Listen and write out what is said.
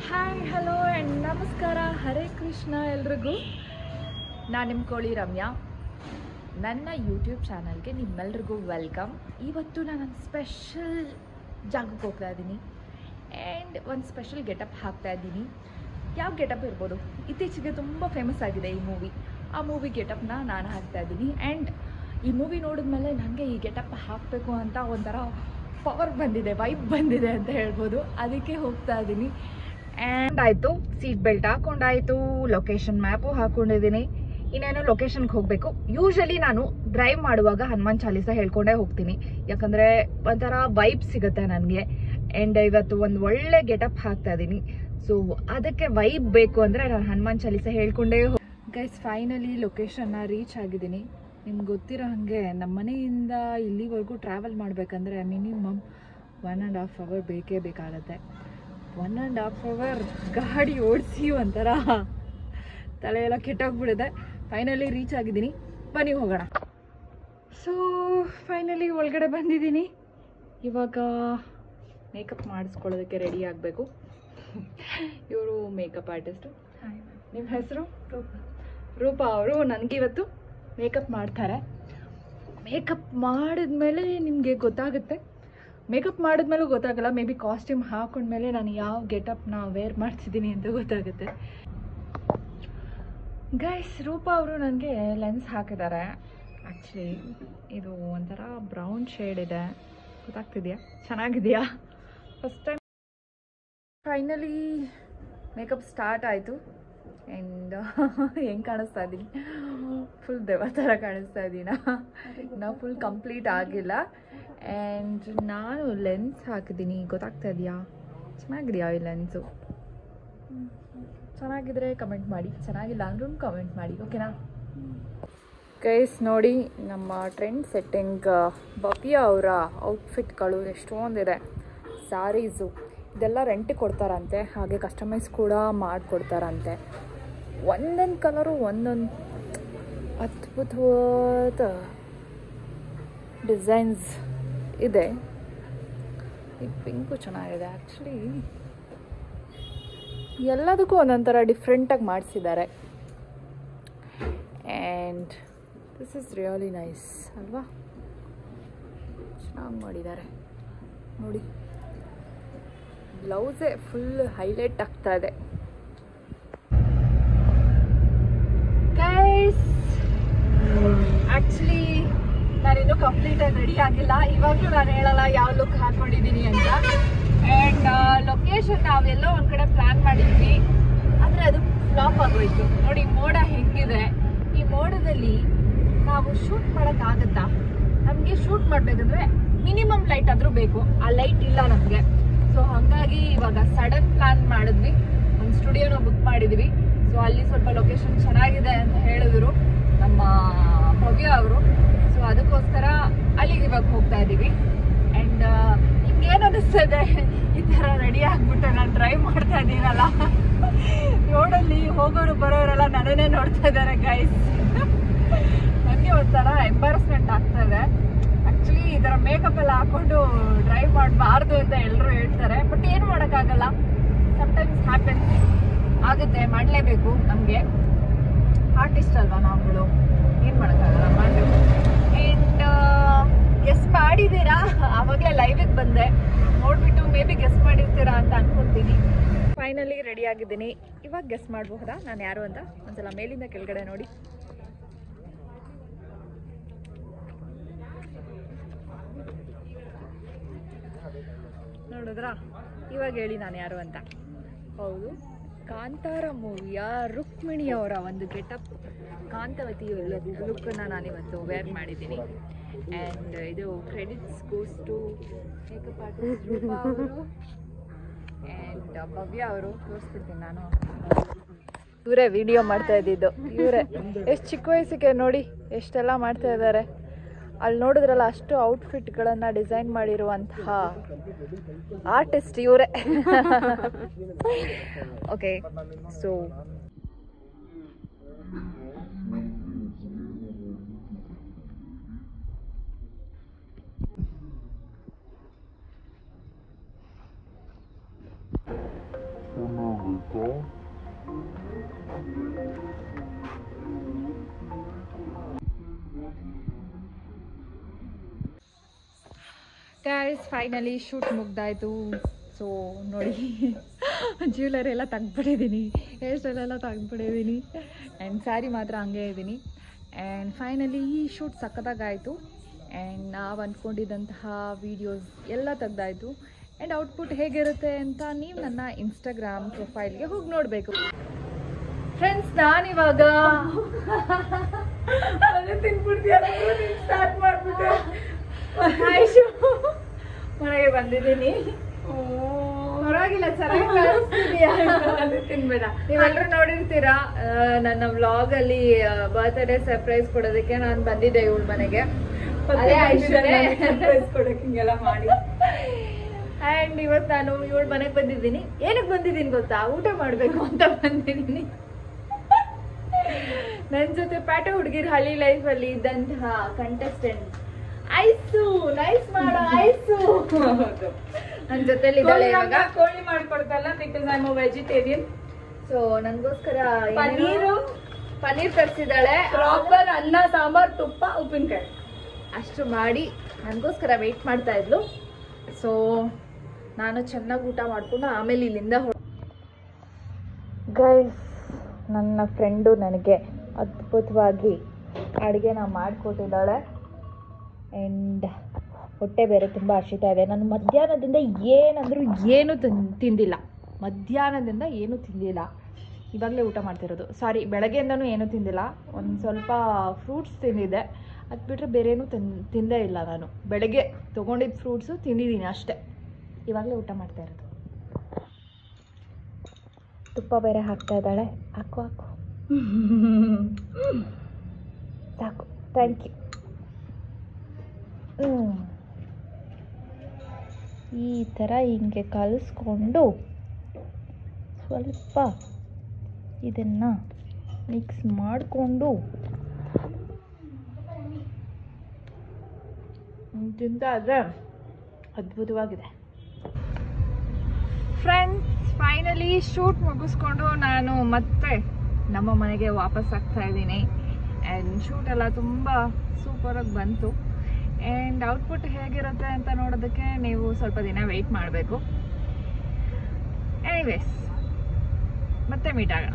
Hi hello and ನಮಸ್ಕಾರ, ಹರೇ ಕೃಷ್ಣ ಎಲ್ರಿಗೂ. ನಾನು ನಿಮ್ಮ ಕೋಳಿ ರಮ್ಯಾ. ನನ್ನ ಯೂಟ್ಯೂಬ್ ಚಾನಲ್ಗೆ ನಿಮ್ಮೆಲ್ರಿಗೂ ವೆಲ್ಕಮ್. ಇವತ್ತು ನಾನು ಸ್ಪೆಷಲ್ ಜಾಗಕ್ಕೆ ಹೋಗ್ತಾ ಇದ್ದೀನಿ ಆ್ಯಂಡ್ ಒಂದು ಸ್ಪೆಷಲ್ ಗೆಟಪ್ ಹಾಕ್ತಾ ಇದ್ದೀನಿ. ಯಾವ ಗೆಟಪ್ ಇರ್ಬೋದು? ಇತ್ತೀಚೆಗೆ ತುಂಬ ಫೇಮಸ್ ಆಗಿದೆ ಈ ಮೂವಿ. ಆ ಮೂವಿ ಗೆಟಪ್ನ ನಾನು ಹಾಕ್ತಾ ಇದ್ದೀನಿ ಆ್ಯಂಡ್ ಈ ಮೂವಿ ನೋಡಿದ್ಮೇಲೆ ನನಗೆ ಈ ಗೆಟಪ್ ಹಾಕಬೇಕು ಅಂತ ಒಂಥರ ಪವರ್ ಬಂದಿದೆ, ವೈಬ್ ಬಂದಿದೆ ಅಂತ ಹೇಳ್ಬೋದು. ಅದಕ್ಕೆ ಹೋಗ್ತಾ ಇದ್ದೀನಿ. ಆ್ಯಂಡ್ ಆಯಿತು, ಸೀಟ್ ಬೆಲ್ಟ್ ಹಾಕ್ಕೊಂಡಾಯಿತು, ಲೊಕೇಶನ್ ಮ್ಯಾಪು ಹಾಕ್ಕೊಂಡಿದ್ದೀನಿ. ಇನ್ನೇನು ಲೊಕೇಶನ್ಗೆ ಹೋಗಬೇಕು. ಯೂಶಲಿ ನಾನು ಡ್ರೈವ್ ಮಾಡುವಾಗ ಹನುಮಾನ್ ಚಾಲೀಸ ಹೇಳ್ಕೊಂಡೇ ಹೋಗ್ತೀನಿ, ಯಾಕಂದರೆ ಒಂಥರ ವೈಬ್ ಸಿಗುತ್ತೆ ನನಗೆ. ಆ್ಯಂಡ್ ಇವತ್ತು ಒಂದು ಒಳ್ಳೆ ಗೆಟಪ್ ಹಾಕ್ತಾ ಇದ್ದೀನಿ. ಸೊ ಅದಕ್ಕೆ ವೈಬ್ ಬೇಕು ಅಂದರೆ ನಾನು ಹನುಮಾನ್ ಚಾಲೀಸ ಹೇಳ್ಕೊಂಡೇ ಗೈಸ್, ಫೈನಲಿ ಲೊಕೇಶನ್ನ ರೀಚ್ ಆಗಿದ್ದೀನಿ. ನಿಮ್ಗೆ ಗೊತ್ತಿರೋ ಹಾಗೆ ನಮ್ಮ ಮನೆಯಿಂದ ಇಲ್ಲಿವರೆಗೂ ಟ್ರಾವೆಲ್ ಮಾಡಬೇಕಂದ್ರೆ ಮಿನಿಮಮ್ 1.5 hour ಬೇಕೇ ಬೇಕಾಗತ್ತೆ. 1.5 hour ಗಾಡಿ ಓಡಿಸಿ ಒಂಥರ ತಲೆಯೆಲ್ಲ ಕೆಟ್ಟೋಗ್ಬಿಡುತ್ತೆ. ಫೈನಲಿ ರೀಚ್ ಆಗಿದ್ದೀನಿ, ಬನ್ನಿ ಹೋಗೋಣ. ಸೊ ಫೈನಲಿ ಒಳಗಡೆ ಬಂದಿದ್ದೀನಿ. ಇವಾಗ ಮೇಕಪ್ ಮಾಡಿಸ್ಕೊಳ್ಳೋದಕ್ಕೆ ರೆಡಿ ಆಗಬೇಕು. ಇವರು ಮೇಕಪ್ ಆರ್ಟಿಸ್ಟು. ನಿಮ್ಮ ಹೆಸರು? ರೂಪಾ ಅವರು ನನಗೆ ಇವತ್ತು ಮೇಕಪ್ ಮಾಡ್ತಾರೆ. ಮೇಕಪ್ ಮಾಡಿದ್ಮೇಲೆ ನಿಮಗೆ ಗೊತ್ತಾಗುತ್ತೆ. ಮೇಕಪ್ ಮಾಡಿದ್ಮೇಲೂ ಗೊತ್ತಾಗಲ್ಲ, ಮೇ ಬಿ ಕಾಸ್ಟ್ಯೂಮ್ ಹಾಕೊಂಡ್ಮೇಲೆ ನಾನು ಯಾವ ಗೆಟಪ್ನ ವೇರ್ ಮಾಡ್ತಿದ್ದೀನಿ ಅಂತ ಗೊತ್ತಾಗುತ್ತೆ. ಗೈಸ್, ರೂಪಾ ಅವರು ನನಗೆ ಲೆನ್ಸ್ ಹಾಕಿದ್ದಾರೆ. ಆ್ಯಕ್ಚುಲಿ ಇದು ಒಂಥರ ಬ್ರೌನ್ ಶೇಡ್ ಇದೆ, ಗೊತ್ತಾಗ್ತಿದೆಯಾ? ಚೆನ್ನಾಗಿದೆಯಾ? First time finally makeup start ಆಯಿತು. ಆ್ಯಂಡ್ ಹೆಂಗೆ ಕಾಣಿಸ್ತಾ ಇದ್ದೀನಿ? ಫುಲ್ ದೆವ್ವ ಥರ ಕಾಣಿಸ್ತಾ ಇದ್ದೀನ? ನಾವು ಫುಲ್ ಕಂಪ್ಲೀಟ್ ಆಗಿಲ್ಲ. ಆ್ಯಂಡ್ ನಾನು ಲೆನ್ಸ್ ಹಾಕಿದ್ದೀನಿ, ಗೊತ್ತಾಗ್ತಾ ಇದೆಯಾ? ಚೆನ್ನಾಗಿದೆಯಾ ಈ ಲೆನ್ಸು? ಚೆನ್ನಾಗಿದ್ರೆ ಕಮೆಂಟ್ ಮಾಡಿ, ಚೆನ್ನಾಗಿಲ್ಲ ಅಂದ್ರೂ ಕಮೆಂಟ್ ಮಾಡಿ, ಓಕೆನಾ? ಗೈಸ್ ನೋಡಿ, ನಮ್ಮ ಟ್ರೆಂಡ್ ಸೆಟ್ಟಿಂಗ್ ಭವ್ಯ ಅವರ ಔಟ್ಫಿಟ್ಗಳು ಎಷ್ಟೊಂದಿದೆ. ಸ್ಯಾರೀಸು ಇದೆಲ್ಲ ರೆಂಟಿಗೆ ಕೊಡ್ತಾರಂತೆ, ಹಾಗೆ ಕಸ್ಟಮೈಸ್ ಕೂಡ ಮಾಡಿಕೊಡ್ತಾರಂತೆ. ಒಂದೊಂದು ಕಲರು ಒಂದೊಂದು ಅದ್ಭುತವಾದ ಡಿಸೈನ್ಸ್ ಇದೆ. ಈ ಪಿಂಕು ಚೆನ್ನಾಗಿದೆ. ಆ್ಯಕ್ಚುಲಿ ಎಲ್ಲದಕ್ಕೂ ಒಂದೊಂಥರ ಡಿಫ್ರೆಂಟಾಗಿ ಮಾಡಿಸಿದ್ದಾರೆ. And this is really nice ಅಲ್ವಾ? ಚೆನ್ನಾಗಿ ಮಾಡಿದ್ದಾರೆ ನೋಡಿ. ಬ್ಲೌಸೇ ಫುಲ್ ಹೈಲೈಟ್ ಆಗ್ತಾ ಇದೆ. ಗೈಸ್, ಆ್ಯಕ್ಚುಲಿ ನಾನಿನ್ನೂ ಕಂಪ್ಲೀಟಾಗಿ ರೆಡಿ ಆಗಿಲ್ಲ. ಇವಾಗಲೂ ನಾನು ಹೇಳಲ್ಲ ಯಾವ ಲುಕ್ ಹಾಕ್ಕೊಂಡಿದ್ದೀನಿ ಅಂತ. ಆ್ಯಂಡ್ ಲೊಕೇಶನ್ ನಾವೆಲ್ಲೋ ಒಂದು ಕಡೆ ಪ್ಲ್ಯಾನ್ ಮಾಡಿದ್ವಿ, ಆದರೆ ಅದು ಫ್ಲಾಪ್ ಆಗೋಯ್ತು. ನೋಡಿ ಮೋಡ ಹೆಂಗಿದೆ. ಈ ಮೋಡದಲ್ಲಿ ನಾವು ಶೂಟ್ ಮಾಡೋಕ್ಕಾಗತ್ತಾ? ನಮಗೆ ಶೂಟ್ ಮಾಡಬೇಕಂದ್ರೆ ಮಿನಿಮಮ್ ಲೈಟ್ ಆದರೂ ಬೇಕು. ಆ ಲೈಟ್ ಇಲ್ಲ ನಮಗೆ. ಸೊ ಹಾಗಾಗಿ ಇವಾಗ ಸಡನ್ ಪ್ಲ್ಯಾನ್ ಮಾಡಿದ್ವಿ, ಒಂದು ಸ್ಟುಡಿಯೋನ ಬುಕ್ ಮಾಡಿದ್ವಿ. ಸೊ ಅಲ್ಲಿ ಸ್ವಲ್ಪ ಲೊಕೇಶನ್ ಚೆನ್ನಾಗಿದೆ ಅಂತ ಹೇಳಿದ್ರು ನಮ್ಮ ಭವ್ಯ ಅವರು. ಸೊ ಅದಕ್ಕೋಸ್ಕರ ಅಲ್ಲಿಗೆ ಇವಾಗ ಹೋಗ್ತಾ ಇದ್ದೀವಿ. ಆ್ಯಂಡ್ ನಿಮ್ಗೆ ಏನು ಅನ್ನಿಸ್ತದೆ ಈ ಥರ ರೆಡಿ ಆಗಿಬಿಟ್ಟು ನಾನು ಡ್ರೈವ್ ಮಾಡ್ತಾ ಇದ್ದೀನಲ್ಲ? ರೋಡಲ್ಲಿ ಹೋಗೋರು ಬರೋರೆಲ್ಲ ನನ್ನನ್ನೇ ನೋಡ್ತಾ ಇದ್ದಾರೆ ಗೈಸ್. ನನಗೆ ಒಂಥರ ಎಂಬಾರಸ್ಮೆಂಟ್ ಆಗ್ತಾಯಿದೆ. ಆ್ಯಕ್ಚುಲಿ ಈ ಥರ ಮೇಕಪ್ ಎಲ್ಲ ಹಾಕ್ಕೊಂಡು ಡ್ರೈವ್ ಮಾಡಬಾರ್ದು ಅಂತ ಎಲ್ಲರೂ ಹೇಳ್ತಾರೆ. ಬಟ್ ಏನು ಮಾಡೋಕ್ಕಾಗಲ್ಲ, ಸಮ್ಟೈಮ್ಸ್ ಹ್ಯಾಪನ್ಸ್ ಆಗುತ್ತೆ, ಮಾಡಲೇಬೇಕು. ನಮಗೆ ಆರ್ಟಿಸ್ಟ್ ಅಲ್ವಾ ನಾವುಗಳು, ಏನು ಮಾಡೋಕ್ಕಾಗಲ್ಲ, ಮಾಡಬೇಕು. ಆ್ಯಂಡ್ ಗೆಸ್ ಮಾಡಿದ್ದೀರಾ? ಆವಾಗಲೇ ಲೈವಿಗೆ ಬಂದೆ, ನೋಡಿಬಿಟ್ಟು ಮೇ ಬಿ ಗೆಸ್ ಮಾಡಿರ್ತೀರಾ ಅಂತ ಅನ್ಕೊತೀನಿ. ಫೈನಲಿ ರೆಡಿ ಆಗಿದ್ದೀನಿ. ಇವಾಗ ಗೆಸ್ ಮಾಡಬಹುದಾ ನಾನು ಯಾರು ಅಂತ? ಒಂದ್ಸಲ ಮೇಲಿಂದ ಕೆಳಗಡೆ ನೋಡಿ. ನೋಡಿದ್ರಾ? ಇವಾಗ ಹೇಳಿ ನಾನು ಯಾರು ಅಂತ. ಹೌದು, ಕಾಂತಾರ ಮೂವಿಯ ರುಕ್ಮಿಣಿಯವರ ಒಂದು ಗೆಟಪ್, ಕಾಂತವತಿ ಲುಕ್ಕನ್ನು ನಾನಿವತ್ತು ವೇರ್ ಮಾಡಿದ್ದೀನಿ. ಆ್ಯಂಡ್ ಇದು credits goes to makeup artist Roopa ಅವರು ಆ್ಯಂಡ್ ಭವ್ಯ ಅವರು. ತೋರಿಸ್ಬಿಡ್ತೀನಿ ನಾನು. ಇವರೇ ವಿಡಿಯೋ ಮಾಡ್ತಾ ಇದ್ದಿದ್ದು, ಇವರೇ. ಎಷ್ಟು ಚಿಕ್ಕ ವಯಸ್ಸಿಗೆ ನೋಡಿ ಎಷ್ಟೆಲ್ಲ ಮಾಡ್ತಾ ಇದ್ದಾರೆ. ಅಲ್ಲಿ ನೋಡಿದ್ರಲ್ಲ, ಅಷ್ಟು ಔಟ್ಫಿಟ್ಗಳನ್ನು ಡಿಸೈನ್ ಮಾಡಿರುವಂತಹ ಆರ್ಟಿಸ್ಟ್ ಇವರೇ. Okay, so guys finally shoot ಮುಗ್ದಾಯಿತು. ಸೊ ನೋಡಿ ಜ್ಯುವೆಲರಿ ಎಲ್ಲ ತೆಗ್ದುಬಿಟ್ಟಿದ್ದೀನಿ, ಹೇರ್ ಸ್ಟೈಲ್ ಎಲ್ಲ ತೆಗ್ದುಬಿಟ್ಟಿದ್ದೀನಿ ಆ್ಯಂಡ್ ಸ್ಯಾರಿ ಮಾತ್ರ ಹಂಗೆ ಇದ್ದೀನಿ. ಆ್ಯಂಡ್ ಫೈನಲಿ ಈ ಶೂಟ್ ಸಕ್ಕತ್ತಾಗಾಯಿತು ಆ್ಯಂಡ್ ನಾವು ಅಂದ್ಕೊಂಡಿದ್ದಂತಹ ವೀಡಿಯೋಸ್ ಎಲ್ಲ ತೆಗ್ದಾಯಿತು. ಆ್ಯಂಡ್ ಔಟ್ಪುಟ್ ಹೇಗಿರುತ್ತೆ ಅಂತ ನೀವು ನನ್ನ ಇನ್ಸ್ಟಾಗ್ರಾಮ್ ಪ್ರೊಫೈಲ್ಗೆ ಹೋಗಿ ನೋಡಬೇಕು. ಫ್ರೆಂಡ್ಸ್ ನಾನಿವಾಗ ಸ್ಟಾರ್ಟ್ ಮಾಡಿಬಿಟ್ಟೆ ಮನೆಗೆ ಬಂದಿದ್ದೀನಿ. ಪರವಾಗಿಲ್ಲ, ಚೆನ್ನಾಗಿ ತಿನ್ಬೇಡ. ನೀವೆಲ್ಲರೂ ನೋಡಿರ್ತೀರಾ ನನ್ನ ವ್ಲಾಗಲ್ಲಿ ಬರ್ತ್ಡೇ ಸರ್ಪ್ರೈಸ್ ಕೊಡೋದಕ್ಕೆ ನಾನು ಬಂದಿದ್ದೆ ಇವಳ ಮನೆಗೆ. ಸರ್ಪ್ರೈಸ್ ಕೊಡೋಕೆ ಹಿಂಗೆಲ್ಲ ಮಾಡಿ. ಆ್ಯಂಡ್ ಇವತ್ತು ನಾನು ಇವಳ ಮನೆಗೆ ಬಂದಿದ್ದೀನಿ. ಏನಕ್ಕೆ ಬಂದಿದ್ದೀನಿ ಗೊತ್ತಾ? ಊಟ ಮಾಡಬೇಕು ಅಂತ ಬಂದಿದ್ದೀನಿ. ನನ್ನ ಜೊತೆ ಪ್ಯಾಟ ಹುಡುಗಿರ್ ಹಳ್ಳಿ ಲೈಫಲ್ಲಿ ಇದ್ದಂತಹ ಕಂಟೆಸ್ಟೆಂಟ್ ಐಸು, ನೈಸ್ ಮಾಡ ಐಸು ನನ್ನ ಜೊತೆಲಿ ಇದ್ದಾಳೆ. ಇವಾಗ ಕೋಳಿ ಮಾಡ್ಕೊಡ್ತಲ್ಲ, because I am vegetarian. So ನನಗೋಸ್ಕರ ಪನ್ನೀರ್ ತರಿಸಿದ್ದಾಳೆ. ಪ್ರಾಪರ್ ಅನ್ನ, ಸಾಂಬಾರ್, ತುಪ್ಪ, ಉಪ್ಪಿನಕಾಯಿ ಅಷ್ಟು ಮಾಡಿ ನನಗೋಸ್ಕರ ವೆಯ್ಟ್ ಮಾಡ್ತಾ ಇದ್ಲು. ಸೊ ನಾನು ಚೆನ್ನಾಗಿ ಊಟ ಮಾಡ್ಕೊಂಡು ಆಮೇಲೆ ಇಲ್ಲಿಂದ ಗೈಸ್, ನನ್ನ ಫ್ರೆಂಡು ನನಗೆ ಅದ್ಭುತವಾಗಿ ಅಡುಗೆನ ಮಾಡಿಕೊಟ್ಟಿದ್ದಾಳೆ. ಆ್ಯಂಡ್ ಹೊಟ್ಟೆ ಬೇರೆ ತುಂಬ ಹಸಿತಾ ಇದೆ. ನಾನು ಮಧ್ಯಾಹ್ನದಿಂದ ಏನೂ ತಿಂದಿಲ್ಲ. ಮಧ್ಯಾಹ್ನದಿಂದ ಏನೂ ತಿಂದಿಲ್ಲ, ಇವಾಗಲೇ ಊಟ ಮಾಡ್ತಿರೋದು. ಸಾರಿ, ಬೆಳಗ್ಗೆಯಿಂದನೂ ಏನೂ ತಿಂದಿಲ್ಲ. ಒಂದು ಸ್ವಲ್ಪ ಫ್ರೂಟ್ಸ್ ತಿಂದಿದ್ದೆ, ಅದು ಬಿಟ್ಟರೆ ಬೇರೇನೂ ತಿಂದೇ ಇಲ್ಲ. ನಾನು ಬೆಳಗ್ಗೆ ತೊಗೊಂಡಿದ್ದ ಫ್ರೂಟ್ಸು ತಿಂದಿದ್ದೀನಿ ಅಷ್ಟೇ. ಇವಾಗಲೇ ಊಟ ಮಾಡ್ತಾ ಇರೋದು. ತುಪ್ಪ ಬೇರೆ ಹಾಕ್ತಾ ಇದ್ದಾಳೆ. ಹಾಕು ಸಾಕು, ಥ್ಯಾಂಕ್ ಯು. ಈ ಥರ ಹಿಂಗೆ ಕಲಿಸ್ಕೊಂಡು ಸ್ವಲ್ಪ ಇದನ್ನು ಮಿಕ್ಸ್ ಮಾಡಿಕೊಂಡು ತಿಂತಾದರೆ ಅದ್ಭುತವಾಗಿದೆ. ಫ್ರೆಂಡ್ಸ್ ಫೈನಲಿ ಶೂಟ್ ಮುಗಿಸ್ಕೊಂಡು ನಾನು ಮತ್ತೆ ನಮ್ಮ ಮನೆಗೆ ವಾಪಸ್ ಆಗ್ತಾ ಇದ್ದೀನಿ. ಆ್ಯಂಡ್ ಶೂಟ್ ಎಲ್ಲ ತುಂಬ ಸೂಪರಾಗಿ ಬಂತು. ಆ್ಯಂಡ್ ಔಟ್ಪುಟ್ ಹೇಗಿರುತ್ತೆ ಅಂತ ನೋಡೋದಕ್ಕೆ ನೀವು ಸ್ವಲ್ಪ ದಿನ ವೆಯ್ಟ್ ಮಾಡಬೇಕು. ಎನಿವೇಸ್ ಮತ್ತೆ ಮೀಟ್ ಆಗೋಣ.